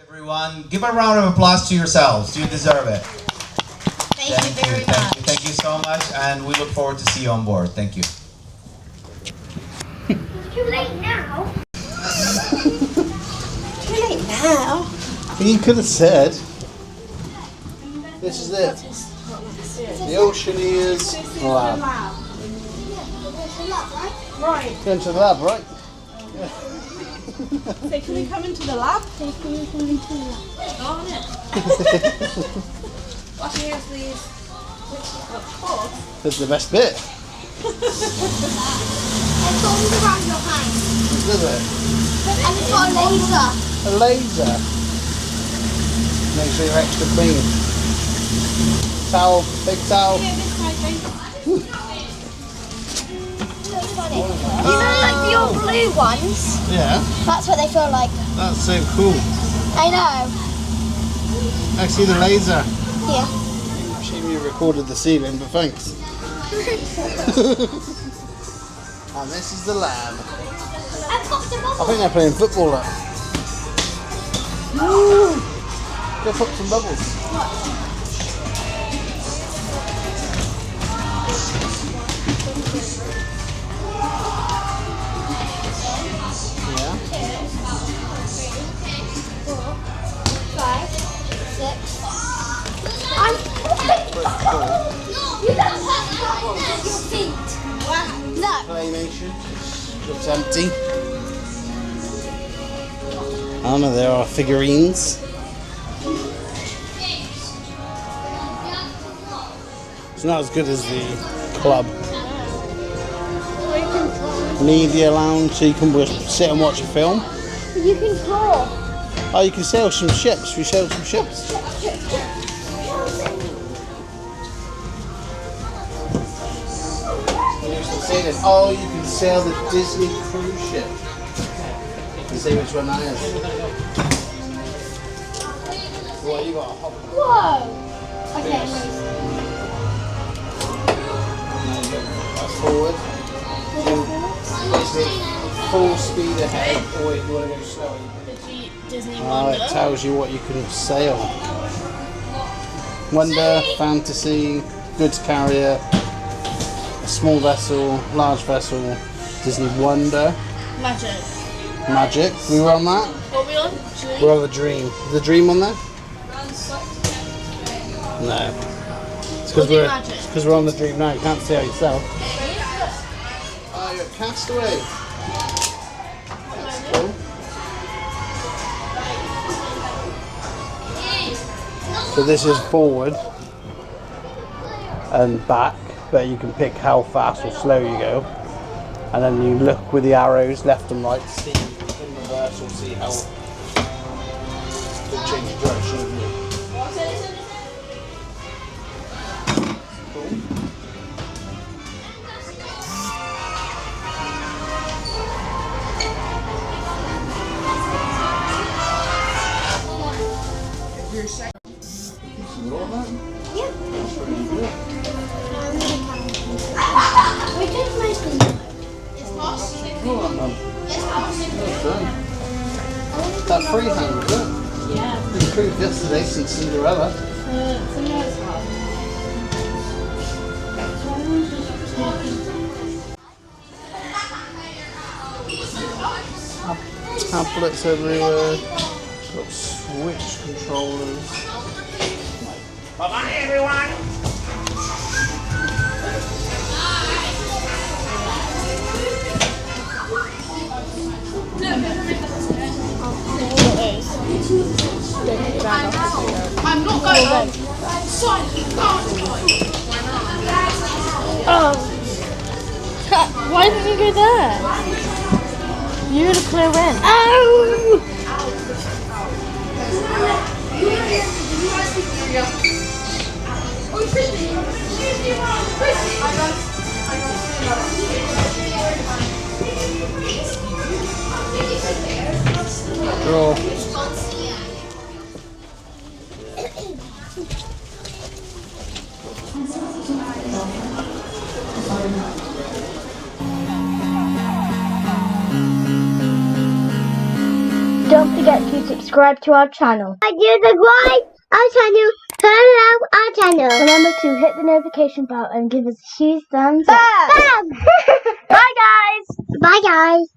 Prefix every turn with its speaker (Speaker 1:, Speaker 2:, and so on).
Speaker 1: Everyone, give a round of applause to yourselves. You deserve it.
Speaker 2: Thank you very much.
Speaker 1: Thank you so much, and we look forward to see you on board. Thank you.
Speaker 3: Too late now.
Speaker 2: Too late now.
Speaker 4: You could have said, this is it. The Oceaneers Lab.
Speaker 2: Right.
Speaker 4: Going to the lab, right?
Speaker 2: So can we come into the lab?
Speaker 3: Can we come into the lab?
Speaker 2: Go on it. Wash your hands, please.
Speaker 4: That's the best bit.
Speaker 3: It goes around your hands.
Speaker 4: Does it?
Speaker 3: And it's got a laser.
Speaker 4: A laser. Make sure you're extra clean. Towel, big towel.
Speaker 3: You know, like the old blue ones?
Speaker 4: Yeah,
Speaker 3: That's what they feel like.
Speaker 4: that's so cool.
Speaker 3: I know.
Speaker 4: I see the laser.
Speaker 3: Yeah.
Speaker 4: Shame you recorded the ceiling, but thanks. And this is the lab.
Speaker 3: I've got the
Speaker 4: I
Speaker 3: bubble.
Speaker 4: think they're playing football up. Woo! Go pop some bubbles. Yeah.
Speaker 3: 5, 6. I'm You don't have your feet. No.
Speaker 4: Claymation. Looks empty. Oh no, there are figurines. It's not as good as the club. Media lounge, so you can sit and watch a film.
Speaker 3: You can draw.
Speaker 4: Oh, you can sail some ships. We sailed some ships. Oh, you can sail the Disney cruise ship. Let's see which one that is. What you got?
Speaker 3: Whoa. Okay.
Speaker 4: That's forward. Basically, full speed ahead, or if you want to go slow.
Speaker 2: Disney
Speaker 4: Oh,
Speaker 2: Wonder.
Speaker 4: it tells you what you can sail. Wonder, fantasy, goods carrier, a small vessel, large vessel, Disney Wonder,
Speaker 2: Magic.
Speaker 4: Magic. We were on that.
Speaker 2: What are we on? Dream?
Speaker 4: We're on the Dream. Is the Dream on there? No. It's because we're on the Dream now. You can't see how yourself. Oh, you're a castaway. That's cool. So this is forward and back, but you can pick how fast or slow you go. And then you look with the arrows left and right to see in reverse or see how to change the direction of you. Cool.
Speaker 3: Yeah. Which is mostly
Speaker 4: That freehand, isn't it?
Speaker 2: Yeah.
Speaker 4: Improved yesterday since Cinderella. Tablets everywhere. Got switch controllers. Bye-bye, everyone!
Speaker 2: I'm not going.
Speaker 5: Oh. Why did you go there? You had a clear win. Oh!
Speaker 4: Draw.
Speaker 3: Don't forget to subscribe. subscribe to our channel. Subscribe our channel. Turn on our channel. Remember to hit the notification bell and give us a huge thumbs up. Bye guys. Bye guys.